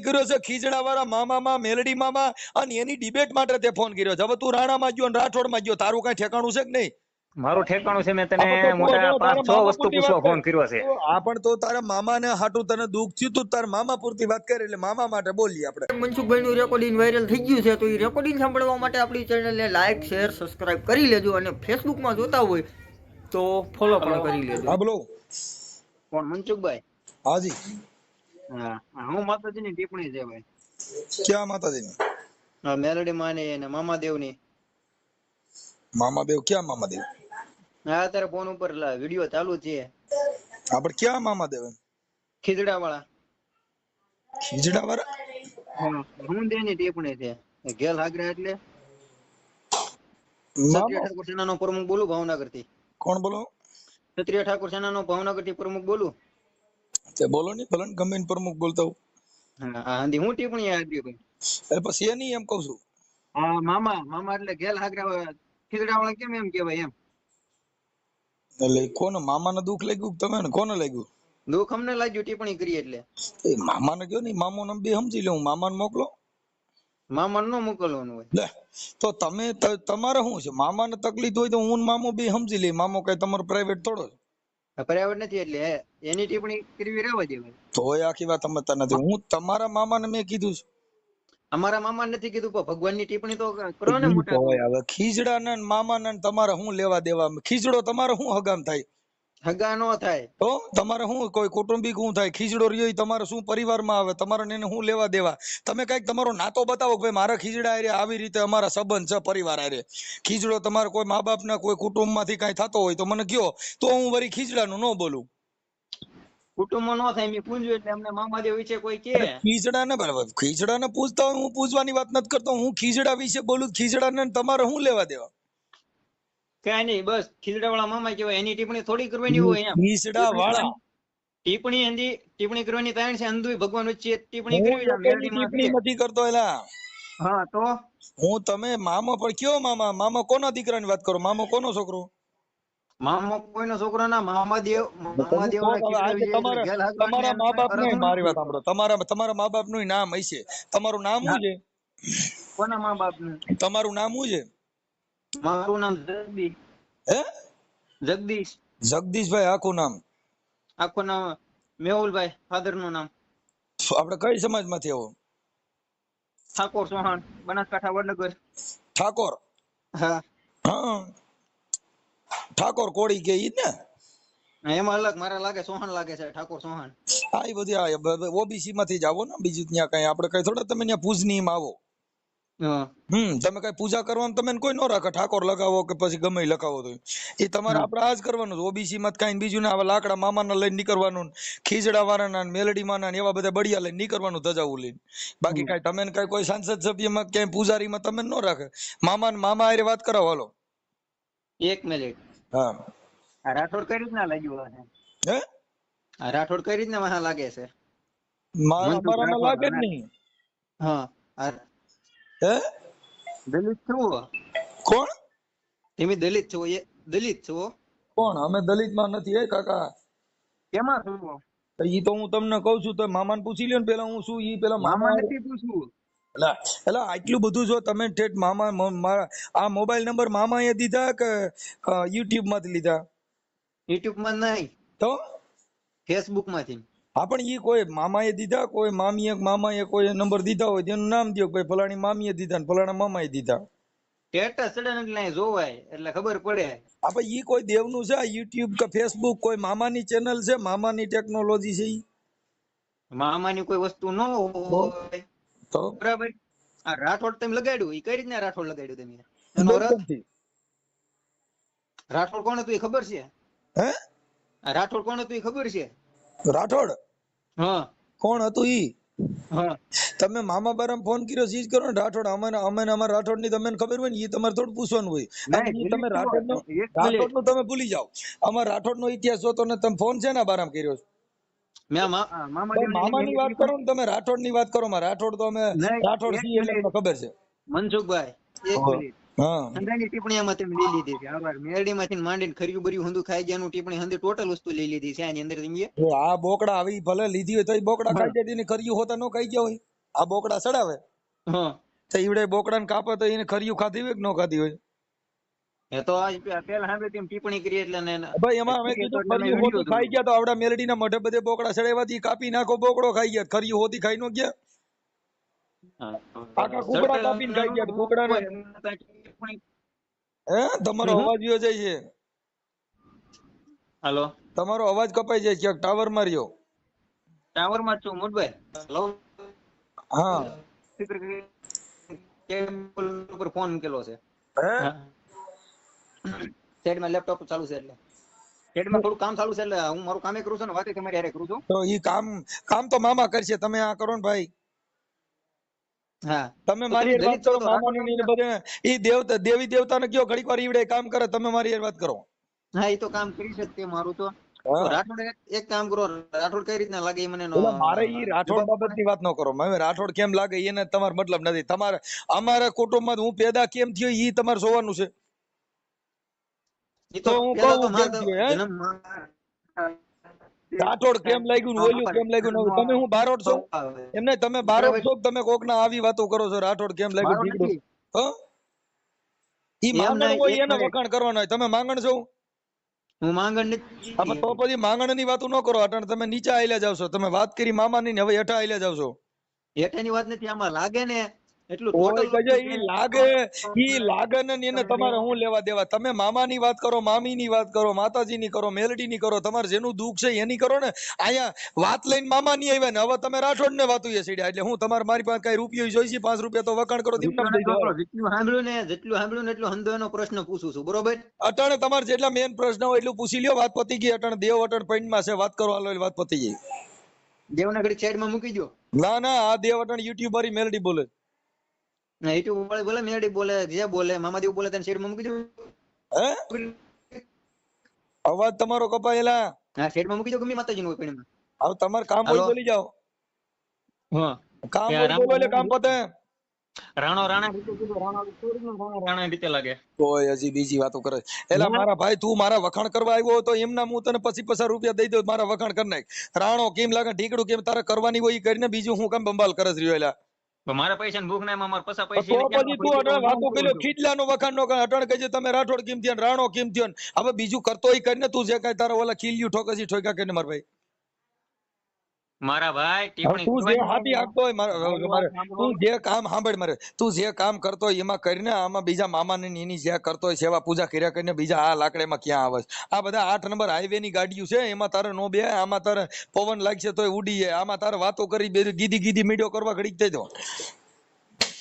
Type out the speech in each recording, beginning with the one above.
કર્યો છે ખીજડા વાળા મામા મેલડી મામા અને એની ડિબેટ માટે તે ફોન કર્યો છે. હવે તું રાણામાં ગયો ને રાઠોડમાં ગયો, તારું કઈ ઠેકાણું છે કે નહીં? મારું ઠેકાણું છે. મેં તને આપણે તો મોટા તારા 5-6 મામા વસ્તુ પૂરતી પૂછવા વાત કર. ફોન કર્યો છે. આ પણ તો તારા મામાને હાટું તને દુઃખ થયું તું, તારા મામા પૂરતી વાત કરી એટલે મામા માટે બોલીએ આપણે. મનસુખભાઈનું રેકોર્ડિંગ વાયરલ થઈ ગયું છે, તો એ રેકોર્ડિંગ સાંભળવા માટે આપણી ચેનલને લાઈક શેર સબસ્ક્રાઇબ કરી લેજો, અને ફેસબુકમાં જોતા હોય તો ફોલો પણ કરી લેજો. હા બોલો. કોણ મનસુખભાઈ? હાજી. હા, હું માતાજીની ટિપ્પણી છે ભાઈ. ક્યાં માતાજીની? હા, મેલડી માની અને મામાદેવની. મામાદેવ ક્યાં મામાદેવ? હા, અત્યારે ફોન ઉપર વિડિયો ચાલુ છે. આપણે ક્યાં મામાદેવ? ખીજડા વાળા. ખીજડા વાળા? હું દેની ટિપ્પણી છે. ગેલ હાગરા એટલે ક્ષત્રિય ઠાકોર સેનાનો પ્રમુખ બોલું ભાવનગર થી. કોણ બોલો? ક્ષત્રિય ઠાકોર સેનાનો ભાવનગર થી પ્રમુખ બોલું. તે બોલો ની ભલન ગમે ને પ્રમુખ બોલતા હું. હા, હું ટિપ્પણી આપી ભાઈ. એટલે પછી એ નહીં એમ કહું છું. હા, મામા એટલે ગેલ હાગરા ખીજડા વાળા કેમ એમ કેવાય એમ. એટલે કોને મામાને દુઃખ લાગ્યું તમે ને કોને લાગ્યું? દુઃખ અમને લાગ્યું ટિપ્પણી કરી એટલે. એ મામાને કયો ને, મામો ને બે સમજી લે, હું મામાને મોકલો. મામા નો મોકલવાનું હોય. લે તો તમે તમારે શું છે? મામાને તકલીફ હોય તો હું ને મામો બે સમજી લે. મામો કઈ તમારો પ્રાઇવેટ થોડો છે? પર્યાવરણ નથી એટલે એની ટિપ્પણી કરવી રહેવા દેવાય. તોય આખી વાત સમજતા નથી. હું તમારા મામાને મેં કીધું છે. અમારા મામા નથી કીધું, પણ ભગવાનની ટિપ્પણી તો કરો ને મોટા. હવે ખીજડા ને મામા ને તમારે શું લેવા દેવા? ખીજડો તમારે શું હગામ થાય? હગા નો થાય તો તમારે શું કોઈ કૌટુંબિક શું થાય? ખીજડો રહ્યો ઈ તમારે શું પરિવારમાં આવે? તમારે એને શું લેવા દેવા? તમે કઈક તમારો નાતો બતાવો કે ભાઈ મારા ખીજડા આરે આવી રીતે અમારા સંબંધ છે પરિવાર આરે. ખીજડો તમારે કોઈ મા બાપ ના કોઈ કુટુંબ માંથી કઈ થતો હોય તો મને કયો, તો હું વળી ખીજડાનું ન બોલું. કુટુંબ નો થાય મેં પૂછ્યું એટલે અમને મામાદેવ વિશે કોઈ કે ખીજડા ને બરાબર, ખીજડા ને પૂછતા હોય, હું પૂછવાની વાત નથી કરતો. હું ખીજડા વિશે બોલું. ખીજડા ને તમારે શું લેવા દેવા? કઈ નહીં, બસ ખીજડા વાળા મામા કહેવાય. એની ટિપ્પણી થોડી કરવાની હોય એમ. ખીજડા વાળા ટિપ્પણી કરવાની તાણ છે. અંધુય ભગવાન વચ્ચે ટિપ્પણી હું કરવી છે. લોકોની ટિપ્પણી નથી કરતો. એલા હા તો હું તમે મામા પણ કયો મામા? મામા કોના દીકરાની વાત કરો? મામો કોનો છોકરો? મામા કોઈનો છોકરો ના, મામાદેવ તમારા મા બાપ નું, મારી વાત સાંભળો, તમારા મા બાપ નું નામ હશે. તમારું નામ શું છે? કોના મા બાપ નું? તમારું નામ શું છે? મારું નામ જગદીશ. હે? જગદીશ. જગદીશભાઈ આખું નામ? આખું નામ મેહુલભાઈ. ફાધર નું નામ? આપણે કઈ સમાજ માંથી આવો? ઠાકોર ચૌહાણ, બનાસકાંઠા, વડનગર. ઠાકોર? હા હા, ઠાકોર કોળી કે ઈ ને? એમાં અલગ મારા લાગે ચૌહાણ લાગે છે. ઠાકોર ચૌહાણ. હા, એ બધી ઓબીસી માંથી જ આવો ને. બીજું ત્યાં કઈ આપણે કઈ થોડા તમે ત્યાં પૂજની માં આવો. તમે કઈ પૂજા કરવાનું તમે કોઈ નો રાખે. ઠાકોર લગાવો કે પછી ગમે લગાવો તો એ તમારે આપણે આ જ કરવાનું. ઓબીસી માં કઈ બીજું ના આવે. લાકડા મામાના લઈને નીકળવાનું, ખીજડા વાળાના મેલડી માના એવા બધા બળિયા લઈને નીકળવાનું ધજાવું લઈને. બાકી કઈ તમે કઈ કોઈ સાંસદ સભ્યમાં ક્યાંય પૂજારીમાં તમે નો રાખે. મામા હારે વાત કરાવો હાલો. એક મિનિટ. હા, આ રાઠોડ કઈ રીતના લાગ્યું છે? હે? આ રાઠોડ કઈ રીતના વાહ લાગે છે? મારામાં લાગે જ નહીં. હા, હે? દલિત છો? કોણ? તમે દલિત છો? એ દલિત છો? કોણ? અમે દલિત માં નથી. હે કાકા, કેમાં છો? ઈ તો હું તમને કઉ છું. તો મામાને પૂછી લ્યો ને પેલા. હું શું ઈ પેલા મામા નથી પૂછવું. એટલે આટલું બધું જો તમે ઠેઠ મામા મારા આ મોબાઈલ નંબર મામા એ દીધા કે યુટ્યુબ માંથી લીધા? યુટ્યુબ માં નહીં, તો ફેસબુક માંથી. હા, પણ ઈ કોઈ મામા એ દીધા, કોઈ મામાએ કોઈ નંબર દીધા હોય તેનું નામ દો. ભાઈ ફલાણી મામીએ દીધા ને ફલાણા મામાએ દીધા. સ્ટેટસ સડન એટલે જોવાય એટલે ખબર પડે. હા, પણ ઈ કોઈ દેવનું છે? યુટ્યુબ કે ફેસબુક કોઈ મામાની ચેનલ છે? મામાની ટેકનોલોજી છે ઈ? મામાની કોઈ વસ્તુ ન હોય તો બરાબર. આ રાઠોડ તમે લગાડ્યું, એ કઈ રીતના રાઠોડ લગાડ્યું તમે? એનો રથ રાઠોડ કોણ હતું એ ખબર છે? હે? આ રાઠોડ કોણ હતું એ ખબર છે? રાઠોડ હા, કોણ હતું ઈ? હા. તમે મામા બારામ ફોન કર્યો સીજ કરો ને. રાઠોડ અમારા રાઠોડ ની તમને ખબર હોય ને, એ તમારે થોડું પૂછવાનું હોય. તમે રાઠોડ નું તમે ભૂલી જાઓ. અમારા રાઠોડ નો ઇતિહાસ જોતો ને તમે ફોન છે ને બારામ કર્યો છે? મામા ની વાત કરો ને તમે, રાઠોડ ની વાત કરો. રાઠોડ તો અમે રાઠોડ છીએ એટલે ખબર છે. મનસુખભાઈ એક મિનિટ, હા હંધાની ટિપ્પણી આમાં તમે લઈ લીધી છે. આભાર. મેરડીમાંથી માંડીને ખર્યું બર્યું હંધું ખાઈ ગયાનું ટિપ્પણી હંધી ટોટલ વસ્તુ લઈ લીધી છે આની અંદર તમે. જો આ બોકડા આવી ભલે લીધી હોય તો બોકડા ખાઈ જતી ને ખર્યું હોતા નો ખાઈ ગયા હોય. આ બોકડા સડાવે હા તો ઈવડે બોકડાને કાપે તો એને ખર્યું ખાધી હોય કે ન ખાધી હોય. એ તો આજ પેલા સાંભળી તેમ ટિપ્પણી કરી એટલે ને ભાઈ એમાં અમે કીધું ખર્યું હોતી ખાઈ ગયા તો આવડા મેલડીના મોઢે બધે બોકડા સડાવ્યા કાપી નાખો બોકડો ખાઈ ગયા ખર્યું હોતી ખાઈ નો ગયા. આખા કુકડા કાપીને ખાઈ ગયા કુકડાને. હે તમારો અવાજ વયો જાય છે. હાલો તમારો અવાજ કપાઈ જાય ક્યાંક ટાવર માં રહ્યો. ટાવર માં છું મોટભાઈ. હા કેબલ ઉપર ફોન મૂકેલો છે. હે સાઈડમાં લેપટોપ ચાલુ છે એટલે સાઈડમાં થોડું કામ ચાલુ છે એટલે હું મારું કામે કરું છું ને વાતે તમારી હારે કરું છું. તો ઈ કામ તો મામા કરશે તમે આ કરો ને ભાઈ. હા તમે મારી હારે વાત કરો મામાની ને બધે ઈ દેવતા દેવી દેવતાને કયો ઘડીક વાર ઈવડે કામ કરે તમે મારી હારે વાત કરો. હા એ તો કામ કરી શકતે મારું તો. રાઠોડ એક કામ કરો રાઠોડ કઈ રીતના લાગે મને મારે ઈ રાઠોડ બાબતની વાત ન કરો. હવે રાઠોડ કેમ લાગે એને તમારો મતલબ નથી. તમારે અમારા કુટુંબમાં હું પેદા કેમ થયો ઈ તમારે જોવાનું છે. તો હું કહું કેમ થયો હે રાઠોડ કેમ લાગ્યું ને ઓલું કેમ લાગ્યું ને તમે હું બારોટ છો એમને તમે બારોટ છો તમે કોકના આવી વાતો કરો છો રાઠોડ કેમ લાગ્યું ઠીકડું હ ઈ માંગણ હોય એને વખાણ કરવાનો હોય તમે માંગણ છો. હું માંગણ નથી. તો પછી માંગણ ની વાતો ન કરો અટણ તમે નીચે આયલા જાવ છો. તમે વાત કરી મામાની ને હવે હેઠા આયલા જાવ છો. હેઠાની વાત નથી આમાં લાગે ને એટલું ઈ લાગે ને એને તમારે હું લેવા દેવા. તમે મામાની વાત કરો મામીની વાત કરો માતાજીની કરો મેલડીની કરો તમારે જેનું દુઃખ છે એની કરો ને. અહીંયા વાત લઈને મામાની આવ્યા ને હવે તમે રાઠોડ ને વાતું સીડ્યા એટલે હું તમારે મારી પાસે કઈ રૂપિયો જોઈશે 5 રૂપિયા તો વખાણ કરો. જેટલું સાંભળ્યું ને એટલું હંધો એનો પ્રશ્ન પૂછું છું બરોબર. અટાણે તમારે જેટલા મેન પ્રશ્ન હોય એટલું પૂછી લ્યો. વાત પતી ગઈ. અટાણે દેવ અટણ પોઈન્ટમાં છે વાત કરો હાલો વાત પતી ગઈ. દેવના ઘડી સાઈડમાં મૂકી દો. ના ના આ દેવ અટણ યુટ્યુબર મેલડી બોલે યુટ્યુબ વાળી બોલે મેરડી બોલે જે બોલે મામાદેવ બોલે તેને સાઈડમાં મૂકી દો. હે અવાજ તમારો કપાયેલા. હા સાઈડમાં મૂકી દો ગમે માતાજીનું હોય પણ હવે તમારે કામ હોય બોલી જાઓ. હા કામ હોય બોલો એટલે કામ પતે. રાણો રાણા રીતે કીધું રાણા રીતે લાગે કોઈ હજી બીજી વાતો કરે. એલા મારા ભાઈ તું મારા વખાણ કરવા આવ્યો તો એમના હું તને પછી 50 રૂપિયા દઈ દઉં મારા વખાણ કરી નાખ. રાણો કેમ લાગે ઢીકડું કેમ તારે કરવાની હોય ઈ કરીને બીજું હું કેમ બંબાલ કરસ રહ્યો. એલા મારા પૈસા ને ભૂખ ના મારા પૈસા પૈસા તો પછી તું અટણ વાતો કર્યો ખીડલાનો વખાણ નો કર અટણ કહેજે તમે રાઠોડ કેમ થયો રાણો કેમ થયો. હવે બીજું કરતો ઈ કરીને તું જે કઈ તારા ઓલા ખીલ્યું ઠોકસી ઠોકા કરીને મારા ભાઈ મારા ભાઈ તું જે હાથી આપતો હોય તું જે કામ સાંભળ મારે તું જે કામ કરતો હોય એમાં કરીને આમાં બીજા મામાને એની જે કરતો હોય સેવા પૂજા કર્યા કરીને બીજા આ લાકડામાં ક્યાં આવે. આ બધા 8 નંબર હાઈવે ની ગાડીઓ છે એમાં તારે નો બે આમાં તારે પવન લાગશે તોય ઉડી જાય. આમાં તારે વાતો કરી ગીધી ગીધી મીડિયો કરવા ઘડીક થઈ દો.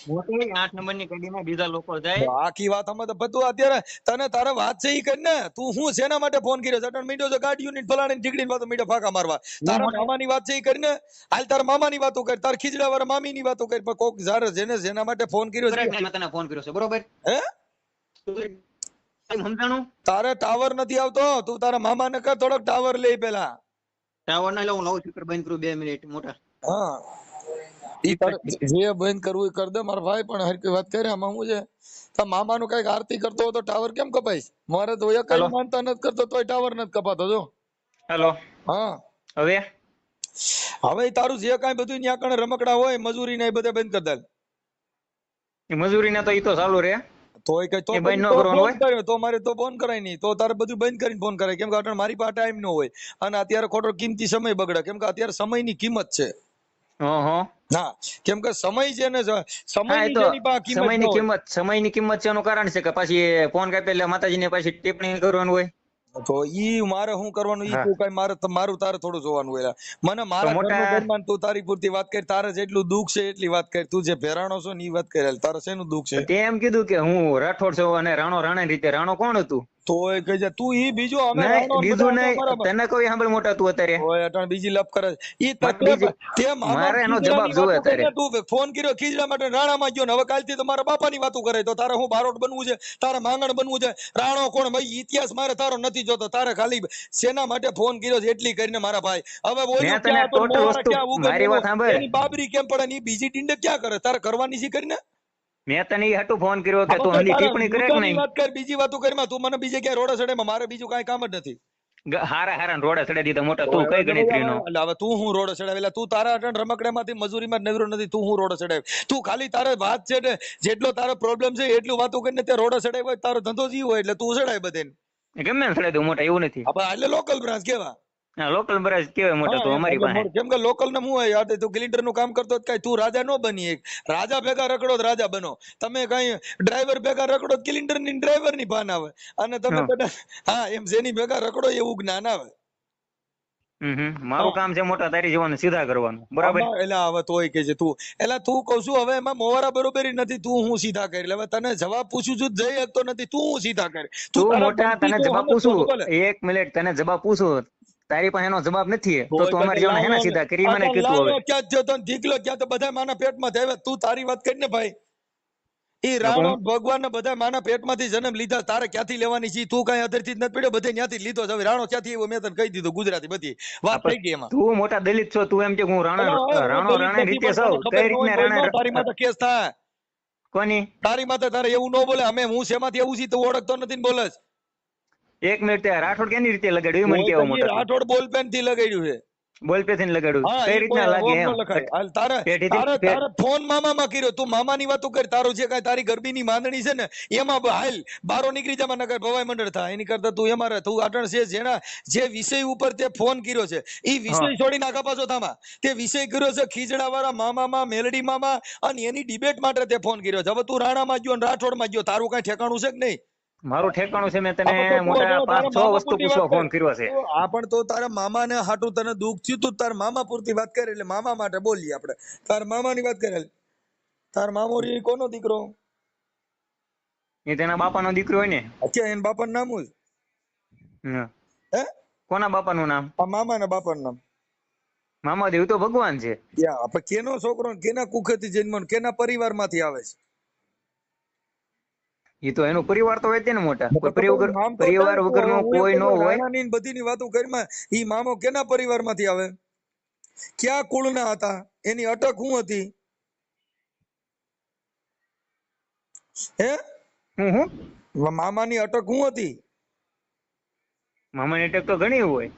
8 નંબરની ગાડીમાં બીજા લોકો જાય આખી વાત અમે તો બધું અત્યારે તને તારે વાત છે ઈ કરીને તું હું શેના માટે ફોન કર્યો છે. અટણ મીડિયો ગાડીઓની ફલાણી ઠીકડીની વાતો મીડિયો ફાકા મારવા. તારા મામાની વાત છે ઈ કરીને હાલ તારા મામાની વાતો કર તાર ખીજડા વાળા મામીની વાતો કર પણ કોક જારે જેને જેના માટે ફોન કર્યો છે મેં તને ફોન કર્યો છે બરોબર હે સમજાણું. તારે ટાવર નથી આવતો તું તારા મામાને કર થોડોક ટાવર લે પેલા. ટાવર ના લઉં લાઉડ સ્પીકર બંધ કરું 2 મિનિટ મોટા. હા ઈ જે બંધ કરવું એ કર દે મારા ભાઈ પણ હરકી વાત કરે આમાં હું છે તા મામાનું કઈક આરતી કરતો હોય તો ટાવર કેમ કપાઈશ. મારે તો એક કઈ માનતા નથી કરતો તોય ટાવર નથી કપાતો જો. હેલો હા હવે તારું જે કાંઈ બધું ન્યા કણે રમકડા હોય મજૂરી ને એ બધે બંધ કરી દે. મજૂરી ના તો ઈ તો ચાલુ રે તોય કઈ તો બંધ ન કરવાનું હોય તો મારે તો ફોન કરાય નહીં તો તારે બધું બંધ કરીને ફોન કરાય કેમ કે અટણ મારી પાસે ટાઈમ ન હોય અને અત્યારે ખોટો કિંમતી સમય બગડે કેમ કે અત્યારે સમયની કિંમત છે. ના કેમ કે સમય છે ને સમયની કિંમત છે એનું કારણ છે કે પછી ફોન કાપે એટલે માતાજીને પાછી ટિપ્પણી કરવાનું હોય તો ઈ મારે શું કરવાનું ઈ તું કઈ મારું તારે થોડું જોવાનું હોય. મને મારા ઘરનું ઘરમાં તું તારી પૂરતી વાત કરી તારે જેટલું દુઃખ છે એટલી વાત કરી. તું જે ભેરાણો છો ને ઈ વાત કરી તારે શેનું દુઃખ છે. તે એમ કીધું કે હું રાઠોડ છું અને રાણો રાણા રીતે રાણો કોણ હતું તો એ કહે તું ઈ બીજો અમે બીજું નહીં તને કોઈ સાંભળ મોટા તું અત્યારે ઓય અટણ બીજી લપ કરે ઈ તકલીફ તે મારે એનો જવાબ જોવે અત્યારે. તું ફોન કર્યો ખીજડા માટે રાણામાં ગયો ને હવે કાલથી તો મારા બાપાની વાતો કરે તો તારે હું બારોટ બનવું છે તારે માંગણ બનવું છે. રાણો કોણ ભાઈ ઇતિહાસ મારે તારો નથી જોતો તારે ખાલી સેના માટે ફોન કર્યો છે એટલી કરીને મારા ભાઈ. હવે બોલ્યું બાબરી કેમ પડે ની બીજી ટીંડે ક્યાં કરે તારે કરવાની છે કરીને મેં તને ઈ હાટુ ફોન કર્યો કે તું હંધી ટિપ્પણી કરે કે નહીં? વાત કર, બીજી વાતો કરીમાં તું મને બીજે ક્યાં રોડે સડે, મારે બીજું કાંઈ કામ જ નથી. હારા રોડે ચડાવી દીધા મોટા, તું કઈ ગણતરીનો? એટલે હવે તું હું રોડે ચડાવેલા, તું તારા અટણ રમકડામાંથી મજૂરીમાં નવરો નથી, તું હું રોડે ચડાવે? તું ખાલી તારે વાત છે ને, જેટલો તારો પ્રોબ્લેમ છે એટલું વાતો કરીને તે રોડે ચડાવ્યો હોય, તારો ધંધો જ ઈ હોય એટલે તું ચડાય બધે. ગમે ને ચડાવી દઉં મોટા, એવું નથી. એટલે લોકલ બ્રાન્ચ કેવા? હા, લોકલ બ્રાન્ચ કેવાય મોટા તો અમારી પાસે. કેમ કે લોકલ ને હું હોય યાર, તું ક્લિન્ટર નું કામ કરતો કઈ તું રાજા નો બની, એક રાજા ભેગા રખડો તો રાજા બનો. તમે કઈ ડ્રાઈવર ભેગા રખડો ક્લિન્ટર ની ડ્રાઈવર ની ભાન આવે, અને તમે હા એમ જેની ભેગા રખડો એવું જ્ઞાન આવે. મારું કામ છે મોટા તારી જીવન સીધા કરવાનું, બરાબર? એટલે હવે તોય કે છે તું, એટલે તું કઉ છું હવે એમાં મોવારા બરોબરી નથી, તું હું સીધા કરી. હવે તને જવાબ પૂછું છું જઈ શકતો નથી, તું હું સીધા કરી. તું મોટા તને જવાબ પૂછું, એક મિનિટ તને જવાબ પૂછું, તારી પાસે એનો જવાબ નથી તો તું અમારી જીવન હેના સીધા કરી મને કીધું. હવે ક્યાં જો તને દીકલો ક્યાં તો બધા માના પેટમાં થાય, તું તારી વાત કરી ને ભાઈ. ઈ રાણો ભગવાન બધા માના પેટમાંથી જન્મ લીધા, તારે ક્યાંથી લેવાની છે? તું કઈ અધરથી જ નથી પડ્યો, બધે ત્યાંથી જ લીધો. હવે રાણો ક્યાંથી આવ્યો મેં તને કહી દીધું, ગુજરાતી બધી વાત થઈ ગઈ એમાં. તું મોટા દલિત છો, તું એમ કે હું રાણા રીતે સૌ કઈ રીતના રાણા? તારી માથે કેસ થાય. કોની? તારી માથે. તારે એવું ન બોલે, અમે હું શેમાંથી એવું છે તું ઓળખતો નથી ને બોલે. એક મિનિટ, રાઠોડ કેની રીતે લગાડ્યું મને કેવો મોટા? રાઠોડ બોલપેન થી લગાડ્યું છે. બોલ પે થી લગાડ્યું, કઈ રીતના લાગે એમ? તારે ફોન મામા માં કર્યો, તું મામા ની વાતો કર. તારું જે કઈ તારી ગરબી ની માંદણી છે ને એમાં હાલ બારો નીકળી જા, નકર ભવાઈ મંડળ થાય. એની કરતા તું એમાં રહે. તું આટણ છે જેના જે વિષય ઉપર તે ફોન કર્યો છે એ વિષય છોડી નાખા પાછો થામા. તે વિષય કર્યો છે ખીજડા વાળા મામા માં, મેલડી મામા, અને એની ડિબેટ માટે તે ફોન કર્યો છે. હવે તું રાણા માં ગયો, રાઠોડ માં ગયો, તારું કઈ ઠેકાણું છે કે નહીં? મારું ઠેકાણું છે, મેં તને મોટા 5-6 વસ્તુ પૂછવા ફોન કર્યો છે. આ પણ તો તારા મામા ને હાટું તને દુઃખ થયું તું, તાર મામા પૂરતી વાત કરે એટલે મામા માટે બોલીએ આપણે. તાર મામા ની વાત કરે. તાર મામો રી કોનો દીકરો? એ તેના બાપાનો દીકરો હોય ને. અચ્છા, એના બાપાનું નામ હોય? હે, કોના બાપાનું નામ? આ મામા ના બાપાનું નામ મામાદેવ તો ભગવાન છે. આપણે કેનો છોકરો, કેના કુખેથી જન્મ્યો, કેના પરિવાર માંથી આવે છે? એ તો એનો પરિવાર તો હોય ને મોટા. પરિવાર વગર નો કોઈ નો હોય. બધી ની વાતો કરીમાં ઈ મામો કેના પરિવાર માંથી આવે, ક્યાં કુળ ના હતા, એની અટક શું હતી? હે, મામાની અટક શું હતી? મામાની અટક તો ઘણી હોય.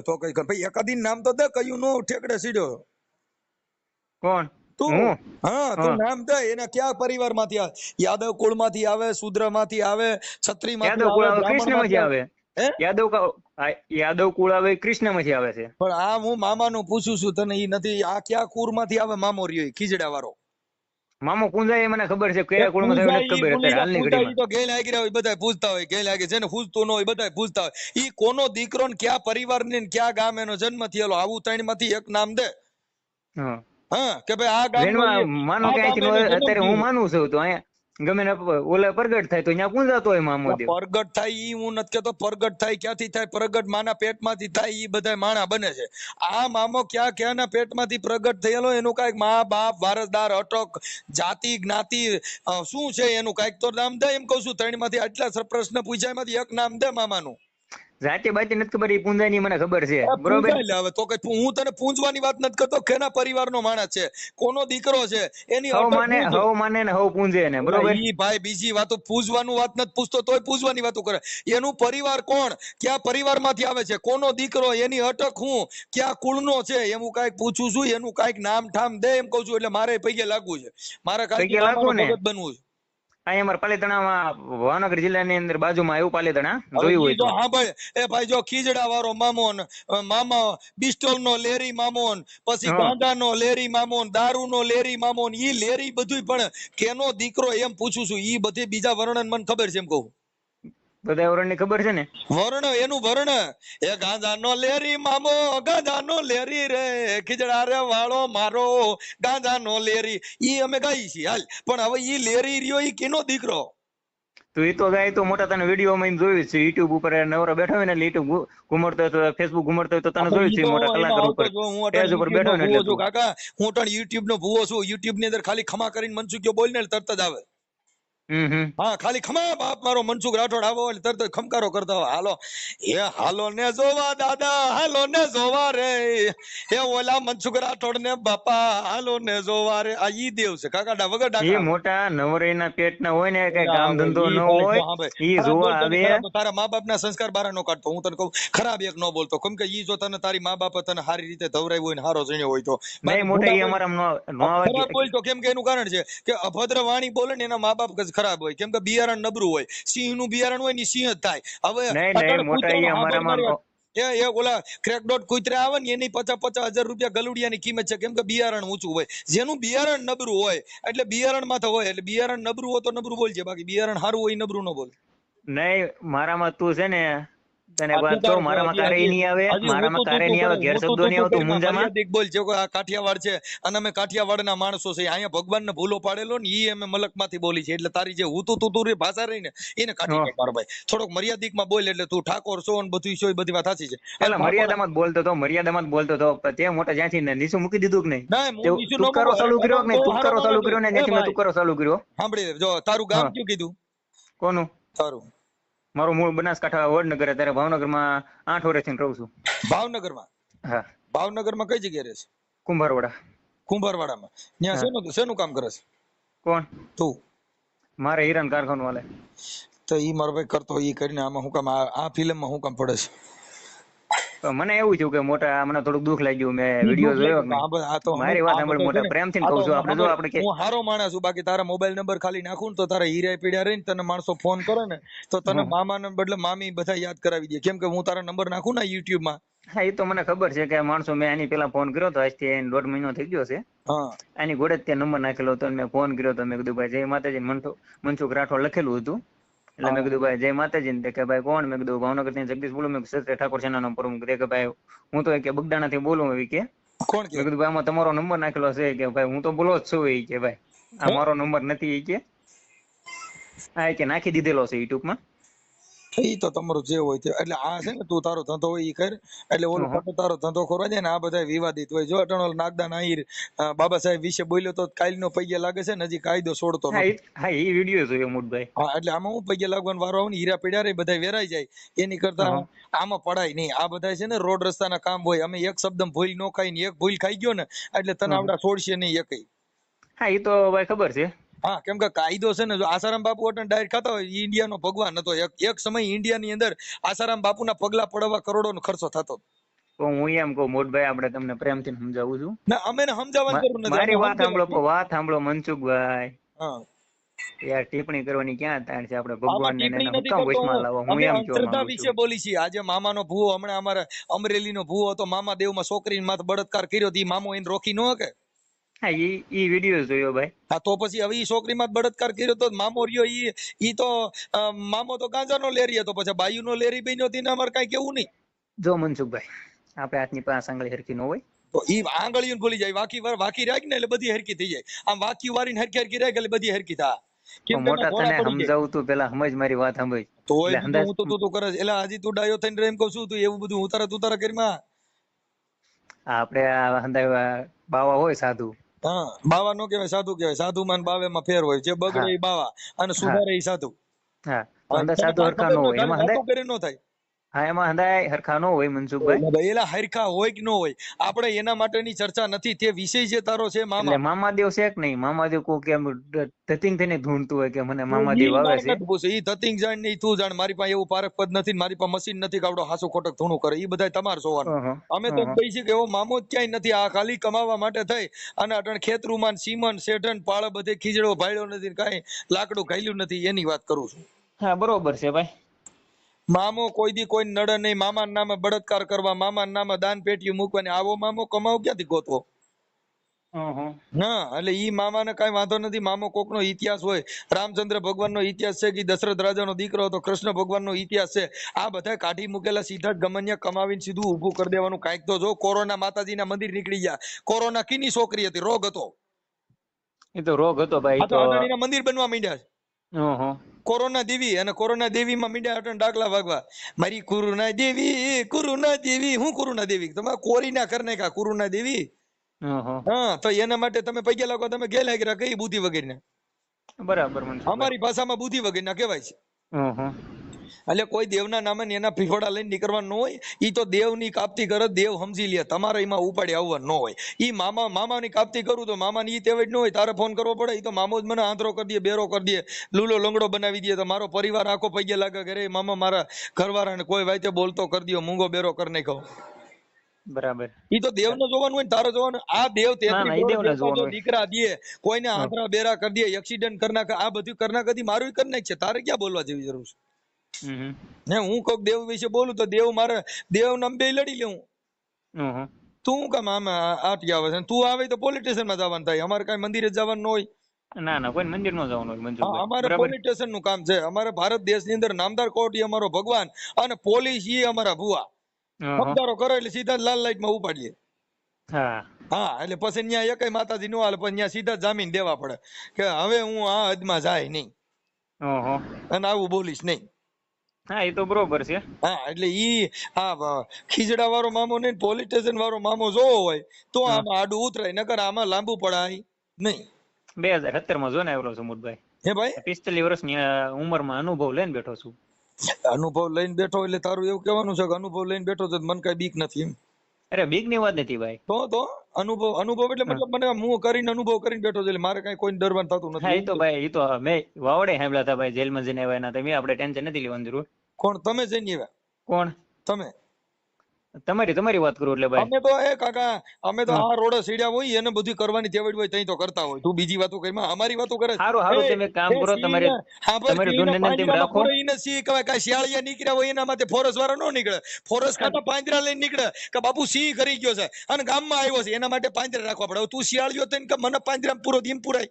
તો કઈ ભાઈ એકાદી નામ તો દે, કયું નો ઠેકડે સીડ્યો? કોણ? તું. હા, તું નામ દે. એના ક્યાં પરિવાર માંથી આવે? યાદવ કુળ માંથી આવે, શૂદ્ર માંથી આવે, ક્ષત્રિય માંથી આવે, કૃષ્ણ માંથી આવે? યાદવ કુળ આવે, કૃષ્ણ માંથી આવે છે. પણ આ હું મામા નું પૂછું છું તને, ઈ નથી. આ ક્યાં કુળ માંથી આવે મામો રહ્યો ખીજડા વાળો? મામો પૂંજાય મને ખબર છે, કયા કુળ માંથી આવે ખબર અત્યારે હાલની ઘડીમાં. તો ગેલ લાગી રહ્યા હોય બધા પૂછતા હોય, ગેલ લાગે છે ને પૂછતો ન હોય બધા પૂછતા હોય. ઈ કોનો દીકરો ને ક્યાં પરિવાર ને ક્યાં ગામ એનો જન્મ થયેલો, આવું ત્રણ માંથી એક નામ દે. હા, કે ભાઈ આ ગામ માનો કે અત્યારે હું માનું છું તો અહીંયા ગમે ઓલા પ્રગટ થાય તો અહીંયા પૂંજાતો હોય મામોદેવ. પ્રગટ થાય ઈ હું નથી કેતો. પ્રગટ થાય ક્યાંથી થાય? પ્રગટ માના પેટમાંથી થાય. ઈ બધા માણા બને છે. આ મામો ક્યાંના પેટમાંથી પ્રગટ થયેલો, એનું કઈક મા બાપ વારસદાર અટક જાતિ જ્ઞાતિ શું છે એનું કઈક તો નામ દે. એમ કઉ છું ત્રણ માંથી આટલા પ્રશ્ન પૂછાય માંથી એક નામ દે મામાનું. જાતિ બાતી નથી ખબર, એ પૂંજાની મને ખબર છે, બરોબર? હવે તો કઈ હું તને પૂંજવાની વાત નથી કરતો. કેના પરિવારનો માણસ છે, કોનો દીકરો છે, એની હવ માને ને હવ પૂંજે ને, બરોબર? ઈ ભાઈ બીજી વાતો પૂંજવાનું વાત નથી પૂછતો, તોય પૂંજવાની વાતો કરે. એનું પરિવાર કોણ, ક્યાં પરિવારમાંથી આવે છે, કોનો દીકરો, એની અટક હું, ક્યાં કુળનો છે, એમ કઈક પૂછું છું. એનું કઈક નામ ઠામ દે એમ કઉ છું. એટલે મારે પૈકે લાગવું છે, મારે કઈક ભગત બનવું છે. અહીંયા અમારા પાલીતાણામાં ભાવનગર જિલ્લાની અંદર બાજુમાં એવું પાલીતાણા જોયું હોય તો. હા ભાઈ, એ ભાઈ જો ખીજડા વાળો મામોન, મામા બિસ્ટોલ નો લેરી મામોન, પછી ગાંડા નો લેરી મામોન, દારૂ નો લેરી મામોન, ઈ લેરી બધું પણ કેનો દીકરો એમ પૂછું છું. ઈ બધી બીજા વર્ણન મને ખબર છે એમ કહું. બધા વર્ણ ની ખબર છે ને? વર્ણ એનું વર્ણ એ ગાંજા નો લેરી મામો, ગાંજા નો લેરી રે, ખીજડા રે વાળો મારો, ગાંજા નો લેરી. ઈ અમે ગાઈ છીએ હાલ. પણ હવે ઈ લેરી રહ્યો ઈ કેનો દીકરો? તો એ તો ગાય તો મોટા તને વિડીયો માં જોયું છે, યુટ્યુબ ઉપર નવરો બેઠો હોય ને, યુટ્યુબ ઘુમડતો હોય તો ફેસબુક ઘુમડતો હોય તો તને જોયું છે મોટા કલાકાર ઉપર પેજ ઉપર બેઠો ને. એટલે કાકા હું પણ યુટ્યુબ નો ભૂવો છું. યુટ્યુબ ની અંદર ખાલી ખમા કરીને મનસુખ્યો બોલ ને તરત જ આવે. હા ખાલી ખમા બાપ મારો મનસુખ રાઠોડ આવો એટલે તરત ખમકારો કરતા હોય હાલો હાલો ને જોવા દાદા હાલો ને જોવા રે એ ઓલા મનસુખ રાઠોડ ને બાપા હાલો ને જોવા રે આ ઈ દેવ છે કાકા વગર એ ડાકા મોટા નવરેના પેટના હોય ને કઈ કામ ધંધો ન હોય ઈ જોવા આવે. તારા મા બાપ ના સંસ્કાર બારા નો કાઢતો હું તને કહું ખરાબ એક નો બોલતો કેમ કે ઈ જો તને તારી મા બાપ તને સારી રીતે ધવરાવ્યું હોય ને હારો જણ્યો હોય તો નહીં મોટા ઈ અમારા નો આવે. ખરાબ બોલતો કેમ કે એનું કારણ છે કે અભદ્ર વાણી બોલે ને એના મા બાપ ખરાબ હોય કેમ કે બિયારણ નબળું હોય સિંહ નું બિયારણ હોય ને સિંહ જ થાય. હવે નહીં મોટા ઈ અમારામાં એ ઓલા ક્રેકડોટ કૂતરા આવે ને એની 50,000 રૂપિયા ગલુડિયાની કિંમત છે કેમ કે બિયારણ ઊંચું હોય. જેનું બિયારણ નબળું હોય એટલે બિયારણ માં તો હોય એટલે બિયારણ નબળું હોય તો નબળું બોલજે બાકી બિયારણ સારું હોય નબળું ન બોલ. નહીં મારામાં તું છે ને તને વાત તો મારામાં કારે નહીં આવે મારામાં કારે નહીં આવે ઘેર શબ્દો નહીં આવતો મુંજામાં બોલ છે આ કાઠિયાવાડ છે અને અમે કાઠિયાવાડના માણસો છે અહીંયા ભગવાનને ભૂલો પાડેલો ને ઈ અમે મલકમાંથી બોલી છે એટલે તારી જે હું તું ભાષા રહી ને એને કાઢી નાખ મારો ભાઈ થોડોક મર્યાદિકમાં બોલ એટલે તું ઠાકોર છો ને બધું છો એ બધી વાત સાચી છે. એટલે મર્યાદામાં જ બોલતો તો તે મોટા જ્યાંથી ને નીચું મૂકી દીધું કે નહીં તું કરો ચાલુ કર્યો કે નહીં તું કરો ચાલુ કર્યો ને જ્યાંથી મેં તું કરો ચાલુ કર્યો. સાંભળી જો તારું ગામ કયું કીધું કોનું તારું મારું મૂળ બનાસકાંઠા વડનગર ત્યારે ભાવનગરમાં 8 વર્ષથી રહું છું. ભાવનગરમાં? હા ભાવનગરમાં કઈ જગ્યાએ રહે છે? કુંભારવાડા. કુંભારવાડામાં ત્યાં શેનું કામ કરે છે? કોણ? તું. મારે હીરાન કારખાનું હાલે. તો ઈ મારો ભાઈ કરતો ઈ કરીને આમાં હું કામ આ ફિલ્મમાં હું કામ પડે છે? મને એવું થયું કે મોટા મને થોડું દુઃખ લાગ્યું મેં વિડિયો જોયો મારી વાત સાંભળ મોટા પ્રેમથી કહું છું આપણે જો આપણે હું હારો માણસ છું બાકી તારા મોબાઈલ નંબર ખાલી નાખું ને તો તારા હીરા પીડ્યા રહીને તને માણસો ફોન કરે ને તો તને મામાને બદલે મામી બધા યાદ કરાવી દે કેમ કે હું તારા નંબર નાખું ને YouTube માં. હા એ તો મને ખબર છે કે માણસો મેં એની પેલા ફોન કર્યો તો આજથી 1.5 મહિનો થઈ ગયો છે. એની ગોળે જ ત્યાં નંબર નાખેલો હતો મેં ફોન કર્યો તો મેં કીધું ભાઈ જય માતાજી મનસુખ રાઠોડ લખેલું હતું એટલે મેં કીધું ભાઈ જય માતાજી ને કે ભાઈ કોણ? મેં કીધું ભાવનગર થી જગદીશ બોલું. મેં ક્ષત્રિય ઠાકોર સેનાનો પ્રમુખ કે ભાઈ હું તો કે બગદાણા થી બોલું એવી કે કોણ? મેં કીધું ભાઈ આમાં તમારો નંબર નાખેલો છે કે ભાઈ હું તો બોલો જ છું એ કે ભાઈ આ મારો નંબર નથી એ કે હા કે નાખી દીધેલો છે યુટ્યુબ માં. ઈ તો તમારું જે હોય તે એટલે આ છે ને તું તારો ધંધો હોય ઈ કર એટલે ઓલો તારો ધંધો ખોરવા જાય ને આ બધા વિવાદિત હોય. જો અટણોલ નાગદાન આહીર બાબા સાહેબ વિશે બોલ્યો તો કાલનો પૈયા લાગે છે ને હજી કાયદો છોડતો નથી. હા એ વિડિયો જોયો મોટભાઈ. હા એટલે આમાં હું પૈયા લાગવાનો વારો આવે ને હીરા પીડ્યા રે બધા વેરાઈ જાય એની કરતા આમાં પડાય નહીં. આ બધા છે ને રોડ રસ્તાના કામ હોય અમે એક શબ્દ ભૂલ નો ખાઈ ને એક ભૂલ ખાઈ ગયો ને એટલે તને આવડા છોડશે નહીં એકઈ. હા એ તો ભાઈ ખબર છે. હા કેમ કે કાયદો છે ને જો આસારામ બાપુ અટણ ડાયરેક્ટ ખાતા હોય ઇન્ડિયાનો ભગવાન હતો. એક સમય ઇન્ડિયાની અંદર આસારામ બાપુના પગલા પડવા કરોડોનો ખર્ચો થતો. તો હું એમ કહું મોટભાઈ આપણે તમને પ્રેમથી સમજાવું છું. ના અમે સમજાવવાની જરૂર નથી. મારી વાત સાંભળો મનસુખભાઈ. હા યાર ટિપ્પણી કરવાની ક્યાં તાણ છે? આપણે ભગવાનને એને કામ વચમાં લાવો. હું એમ કહું શ્રદ્ધા વિશે બોલી છે. આજે મામાનો ભૂવો હમણાં અમારે અમરેલીનો ભૂવો હતો મામા દેવમાં છોકરીને માથે બળાત્કાર કર્યો હતી મામો એને રોકી ન શકે. હા ઈ વિડિયો જોયો ભાઈ. હા તો પછી હવે ઈ છોકરીમાં બળાત્કાર કર્યો તો મામો રહ્યો ઈ તો મામો તો ગાંજાનો લેરી હતો પછી બાયુનો લેરી બન્યો હતી ને અમારે કઈ કેવું નહીં. જો મનસુખભાઈ આપણે હાથની પાસે આંગળી હરખી ન હોય તો ઈ આંગળીઓ ભૂલી જાય વાકી રાખ ને એટલે બધી હરકી થઈ જાય. આમ વાકી વારીને હરકી રાખ એટલે બધી હરકી થાય. મોટા તને સમજાવું તું પેલા સમજ મારી વાત સમજ. તો હું તો તું કરે એટલે હજી તું ડાયો થઈને એમ કહું છું તું એવું બધું ઉતારા કરીમાં આપણે હંધાય બાવા હોય સાધુ. હા બાવા નો કહેવાય સાધુ કહેવાય. સાધુ માં બાવે માં ફેર હોય. જે બગડે એ બાવા અને સુધારે એ સાધુ. હા સાધુ હરખા ન હોય એમાં હંધાય કરે ન થાય. હા એમાં હંધાય હરખા ન હોય મનસુખભાઈ. એલા હરખા હોય કે ન હોય આપણે એના માટેની ચર્ચા નથી. તે વિષય જે તારો છે મામા. મામાદેવ છે કે નહીં? મામાદેવ કોઈ કેમ ધતિંગ થઈને ઢૂંઢતું હોય કે મને મામાદેવ આવે છે. ઈ ધતિંગ જાણ નહીં તું જાણ. મારી પાસે એવું પારખ પદ નથી મારી પાસે મશીન નથી કાવડો હાસુ ખોટક ધૂણું કરે. ઈ બધા તમારે જોવાનું. અમે તો કહી છે કે એવો મામો જ ક્યાંય નથી. આ ખાલી કમાવા માટે થઈ અને અટણ ખેતરુમાન સીમન શેઠન પાળ બધે ખીજડો ભાડ્યો નથી કાંઈ લાકડું ઘાલ્યું નથી એની વાત કરું છું. હા બરોબર છે ભાઈ. મામો કોઈ દી કોઈ નડે નહીં. મામા નામે બળાત્કાર કરવા મામા નામે દાન પેટીયું મૂકવાની આવો મામો કમાવ ક્યાંથી ગોતવો? હા એટલે ઈ મામાને કઈ વાંધો નથી. મામો કોકનો ઇતિહાસ હોય. રામચંદ્ર ભગવાનનો ઇતિહાસ છે કે દશરથ રાજાનો દીકરો હતો. કૃષ્ણ ભગવાનનો ઇતિહાસ છે. આ બધા કાઢી મૂકેલા સીધા જ ગમનિયા કમાવીને સીધું ઊભું કરી દેવાનું. કાંઈક તો જો કોરોના માતાજીના મંદિર નીકળી ગયા. કોરોના કીની છોકરી હતી? રોગ હતો. એ તો રોગ હતો ભાઈ. તો મંદિર બનવા માંડ્યા છે. કોરોના દેવી અને કોરોના દેવી માં મીડિયા અટણ ડાકલા વાગવા. મારી કુરુના દેવી હું કુરુના દેવી તમારે કોરીના કર નાખા કુરુના દેવી. હા તો એના માટે તમે પૈસા લાગો તમે ગેલા કઈ બુદ્ધિ વગેરે ને બરાબર મનસુખભાઈ. અમારી ભાષામાં બુદ્ધિ વગરના કહેવાય છે. હં. એટલે કોઈ દેવના નામે ને એના ફીફોડા લઈને નીકળવાનું ન હોય. ઈ તો દેવની કાપતી કરે, દેવ સમજી લે, તમારે એમાં ઉપાડી આવવાનું ન હોય. ઈ મામાની કાપતી કરું તો મામાની ઈ તેવડ ન હોય, તારે ફોન કરવો પડે. ઈ તો મામો જ મને આંતરો કરી દે, બેરો કરી દે, લૂલો લંગડો બનાવી દે, તો મારો પરિવાર આખો પગે લાગે કે રે મામા મારા ઘરવાળાને કોઈ વાતે બોલતો કરી દો, મૂંગો બેરો કરી નાખો. બરાબર. ઈ તો દેવ નો જોવાનું હોય ને તારે જોવાનું. આ દેવ જોવાનું દીકરા દે, કોઈને આંતરા બેરા કરી દે, એક્સિડન્ટ કરી નાખે, આ બધું કરી નાખે, મારું કરી નાખ છે. તારે ક્યાં બોલવા જેવી જરૂર છે? ને હું કોક દેવ વિશે બોલું તો દેવ મારે દેવ નામ બે લડી લેવું. તું કામ આમાં આટી આવે છે? તું આવે તો પોલીસ સ્ટેશન માં જવાનું થાય. અમારે કઈ મંદિરે જવાનું ન હોય. ના કોઈ મંદિર નો જવાનું હોય મનસુખભાઈ. અમારે પોલીસ સ્ટેશન નું કામ છે. અમારે ભારત દેશ ની અંદર નામદાર કોર્ટ ઈ અમારો ભગવાન અને પોલીસ ઈ અમારા ભુવા. સમજારો કરો એટલે સીધા લાલ લાઈટ માં ઉપાડીએ. હા એટલે પછી ત્યાં એકય માતાજી નો હાલે, પણ ત્યાં સીધા જામીન દેવા પડે કે હવે હું આ હદમાં જાય નહીં અને આવું બોલીશ નહીં. હા એ તો બરોબર છે. હા એટલે ઈ આ ખીજડા વાળો મામો નહીં, પોલીસ સ્ટેશન વાળો મામો જોવો હોય તો આમાં આડું ઉતરાય, નકર આમાં લાંબુ પડાય નહીં. 2017 માં જો ને આવ્યો છું મોટભાઈ. હે ભાઈ 45 વર્ષની ઉંમરમાં અનુભવ લઈને બેઠો છું. અનુભવ લઈને બેઠો એટલે તારું એવું કહેવાનું છે કે અનુભવ લઈને બેઠો તો મને કઈ બીક નથી એમ? અરે બીક ની વાત નથી ભાઈ. તો અનુભવ એટલે મતલબ મને હું કરીને અનુભવ કરીને બેઠો છે એટલે મારે કઈ કોઈ ડરવાનું થતું નથી. હા એ તો ભાઈ, એ તો મેં વાવડે સાંભળ્યા હતા ભાઈ, જેલમાં જઈને આવ્યા એના, તમે આપણે ટેન્શન નથી લેવાની જરૂર. કોણ તમે જઈને આવ્યા? કોણ તમે? તમારી વાત કરું એટલે ભાઈ. અમે તો એ કાકા અમે તો આ રોડે સીડ્યા હોય એને બધું કરવાની તેવડ હોય તઈ તો કરતા હોય. તું બીજી વાતો કરી, અમારી વાતો કરે. સારું તમે કામ કરો, તમારી ધૂન તેમ રાખો. એને સી કહેવાય કાઈ શિયાળિયા નીકળ્યા હોય એના માટે ફોરેસ્ટ વાળા નો નીકળે. ફોરેસ્ટ ખાતા પાંજરા લઈને નીકળે કે બાપુ સિંહ કરી ગયો છે અને ગામમાં આવ્યો છે, એના માટે પાંજરા રાખવા પડે. તું શિયાળિયો થઈને કે મને પાંજરામાં પૂરો દીમ પુરાય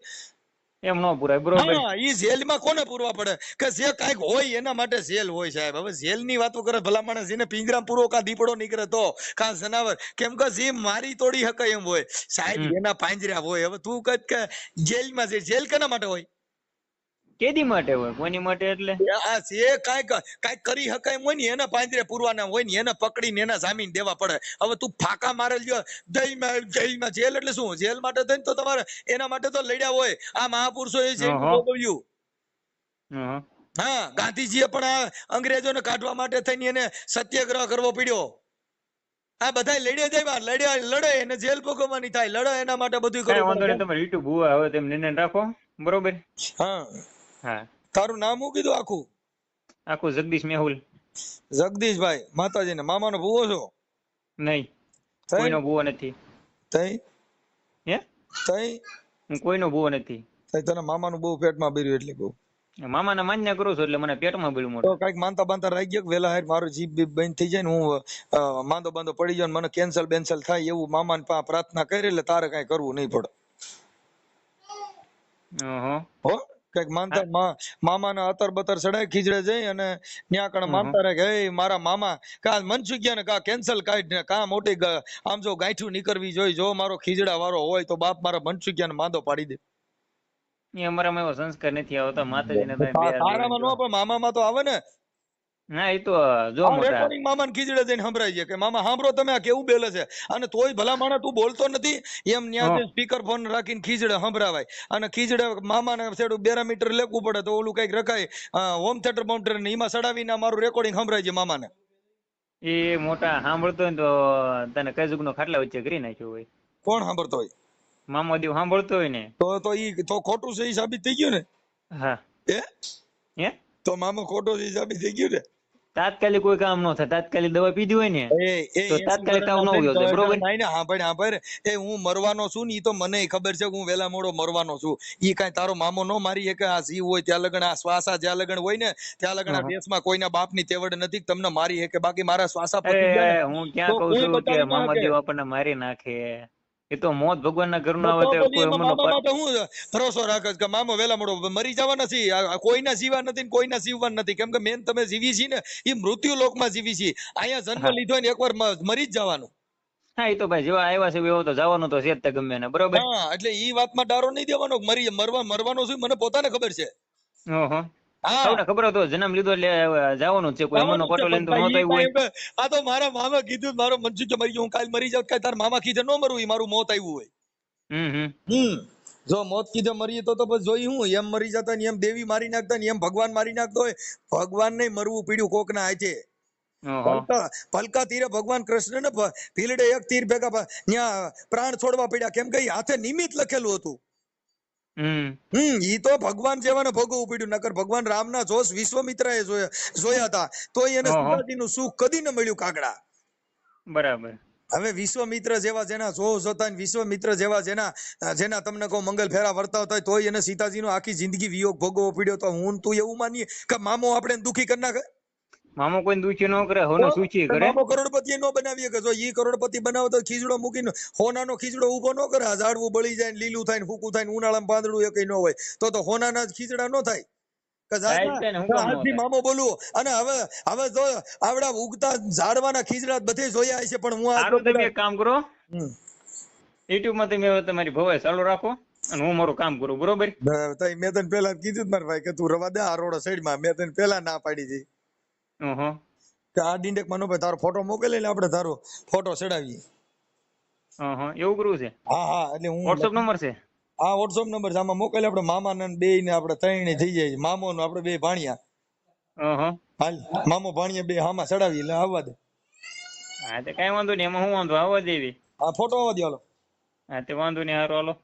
એમ નો પુરાય, બરોબર? હા ઈ જેલમાં કોને પૂરવા પડે કે જે કાંઈક હોય એના માટે જેલ હોય સાહેબ. હવે જેલ ની વાતો કરે ભલા માણસ, એને પિંજરામાં પૂરો કા દીપડો નીકળે તો કા જનાવર, કેમ કે જે મારી તોડી હકાય એમ હોય સાહેબ, એના પાંજરા હોય. હવે તું કદ કે જેલમાં છે, જેલ કેના માટે હોય? કેદી માટે હોય? કોની માટે? એટલે આ જે કાંઈક કરી હકાય એમ હોય ને એના પાંજરે પૂરવાના હોય ને એને પકડીને એના જામીન દેવા પડે. હવે તું ફાકા મારે લ્યો જેલમાં, જેલ એટલે શું? જેલ માટે થઈને તો તમારે એના માટે તો લડ્યા હોય આ મહાપુરુષો એ છે ભોગવ્યું. હા ગાંધીજીએ પણ આ અંગ્રેજોને કાઢવા માટે થઈને એને સત્યાગ્રહ કરવો પડ્યો. આ બધા લડે એને જેલ ભોગવવાની થાય, લડે એના માટે બધું કરવું. વાંધો નહીં, તમે યુટ્યુબ ભૂવા હવે તેમ નિર્ણય રાખો, બરોબર? હા તારું નામ શું કીધું? આખું જગદીશ મેહુલ. જગદીશભાઈ માતાજી ને મામાનો ભૂવો છો? નહીં, કોઈનો ભૂવો નથી. તઈ હે તઈ હું કોઈનો ભૂવો નથી. તઈ તને મામાનું બહુ પેટમાં બેર્યું એટલે કહું. મામાના માન્ય કરું છું એટલે મને પેટમાં બેડ્યું મોટું. તો કઈક માનતા બાંધતા રહી ગયો વેલા હાર મારું જીભ બીભ બંધ થઈ જાય ને હું માંદો બાંધો પડી જાય મને કેન્સલ બેન્સલ થાય એવું મામાને પ્રાર્થના કરી એટલે તારે કઈ કરવું નહીં પડે. હો કઈક માનતા મામાના અતર બતર ચડાય ખીજડે જઈ અને ન્યા કણ માનતા રહે કે હે મારા મામા કા મનસુખ્યા ને કા કેન્સલ કાઢ ને કા મોટી આમ જો ગાંઠું નીકળવી જોઈએ, જો મારો ખીજડા વાળો હોય તો બાપ મારા મનસુખ્યા ને માંદો પાડી દે. અમારામાં એવો સંસ્કાર નથી આવતો. માતાજીને તારામાં નો પણ મામામાં તો આવે ને. ના એ તો જો રેકોર્ડિંગ મામાને ખીજડે જઈને સંભળાય છે કે મામા સાંભળો તમે આ કેવું બેલે છે, અને તોય ભલા માણસ તું બોલતો નથી એમ ન્યા સ્પીકર ફોન રાખીને ખીજડે સંભળાવાય. અને ખીજડે મામાને છેડું 2 મીટર લેખવું પડે તો ઓલું કઈક રખાય હોમ થિયેટર બાઉન્ડર ને એમાં સડાવીને મારું રેકોર્ડિંગ સંભળાય છે મામાને. એ મોટા સાંભળતો હોય તો તને કઈ જુગનો ખાટલા વચ્ચે કરી નાખ્યો હોય. કોણ સાંભળતો હોય? મામો દેવ સાંભળતો હોય ને તો ઈ તો ખોટું છે, ઈ સાબિત થઈ ગયું ને. હા હે તો મામો ખોટો છે, સાબિત થઈ ગયું ને. તાત્કાલિક કોઈ કામ ન થાય, તાત્કાલિક દવા પીધી હોય ને તો તાત્કાલિક કામ ન હોય, બરોબર? હા એ હું મરવાનો છું ને ઈ તો મને ખબર છે કે હું વેલા મોડો મરવાનો છું. ઈ કઈ તારો મામો નો મારી કે આ જીવ હોય ત્યાં લગન આ શ્વાસા જ્યાં લગન હોય ને ત્યાં લગન આ દેશમાં કોઈના બાપની તેવડ નથી તમને મારી કે બાકી મારા શ્વાસા પતી ગયા. હું ક્યાં કહું છું કે મામા દેવ આપણને મારી નાખે, એ તો મોત ભગવાનના ઘરનો આવે તો કોઈ હું ભરોસો રાખે કે મામો વેલા મોડો મરી જવા નથી, કોઈના જીવા નથી કોઈના જીવવા નથી. કેમ કે મેન તમે જીવી છી ને એ મૃત્યુ લોકમાં જીવી છી, અહીંયા જન્મ લીધો ને એકવાર મરી જ જવાનું. હા એ તો ભાઈ જેવા આવ્યા છે એવો તો જવાનું તો છે જ ગમે ને, બરોબર? હા એટલે ઈ વાતમાં ડારો નહીં દેવાનો. મરવાનો છું મને પોતાને ખબર છે. ખબર હતો જન્મ લીધો એટલે જવાનું છે, કોઈ અમરનો પટો લઈને તો નહોતો આવ્યું હોય. આ તો મારા મામા કીધું મારો મનસુખ મરી ગયો, હું કાલ મરી જાઉં, કાલ તાર મામા કીધે નો મરવું, મારું મોત આવ્યું હોય. જો મોત કીધે મરીએ તો પછી જોઈ હું એમ મરી જતા ને એમ દેવી મારી નાખતા ને એમ ભગવાન મારી નાખતો હોય. ભગવાન ને મરવું પીડ્યું કોકના હાથે. પલકા તીરે ભગવાન કૃષ્ણ ને ભીલડે એક તીર ભેગા ત્યાં પ્રાણ છોડવા પડ્યા, કેમ કે હાથે નિમિત્ત લખેલું હતું. ઈ તો ભગવાન જેવાને ભોગવવું પડ્યું. નકર ભગવાન રામના જોશ વિશ્વામિત્રએ જોયા હતા તો એને સીતાજીનું સુખ કદી ન મળ્યું કાગડા. બરાબર. હવે વિશ્વામિત્ર જેવા જેના જોશ હતા, વિશ્વામિત્ર જેવા જેના તમને કહો મંગલ ફેરા વર્તાવતા હોય તોય એને સીતાજીનો આખી જિંદગી વિયોગ ભોગવવો પડ્યો. તો હું તું એવું માનીએ કે મામો આપણે દુખી કરી નાખે? મામો કોઈ દુખી ન કરે, હોનો સૂચી કરે. મામો કરોડપતિ ન બનાવીએ કે જો ઈ કરોડપતિ બનાવો તો ખીજડો મૂકીને હોનાનો ખીજડો ઉભો ન કરે. આ ઝાડવું બળી જાય, લીલું થાય, ફૂકું થાય, ઉનાળામાં પાંદડું એકય ન હોય તો હોનાના જ ખીજડા ન થાય. મામો બોલવું. અને હવે જો આવડા ઉગતા ઝાડવાના ખીજડા બધે જોયા છે, પણ હું તમે એક કામ કરો, યુટ્યુબ માં તમે તમારી ભવાઈ ચાલુ રાખો અને હું મારું કામ કરું. બરોબર? મેં તને પેલા કીધું મારા ભાઈ કે તું રવા દે આ રોડ સાઈડ માં. મેં તને પેલા ના પાડી હતી કે આ ડિંડેક માં નો ભાઈ તારો ફોટો મોકલે એટલે આપણે તારો ફોટો ચડાવીએ. એવું કરવું છે? હા હા, એટલે હું વોટ્સએપ નંબર છે. હા વોટ્સએપ નંબર છે. આમાં મોકલે આપણે મામા ને બે ને આપણે ત્રણે થઈ જાય. મામો નો આપણે બે ભાણિયા. હાલ મામો ભાણિયા બે હામાં ચડાવી એટલે આવવા દે. હા તો કઈ વાંધો નહીં, એમાં હું વાંધો આવવા દેવી. હા ફોટો આવવા દે. હાલો. હા તે વાંધો નહીં, હારો હાલો.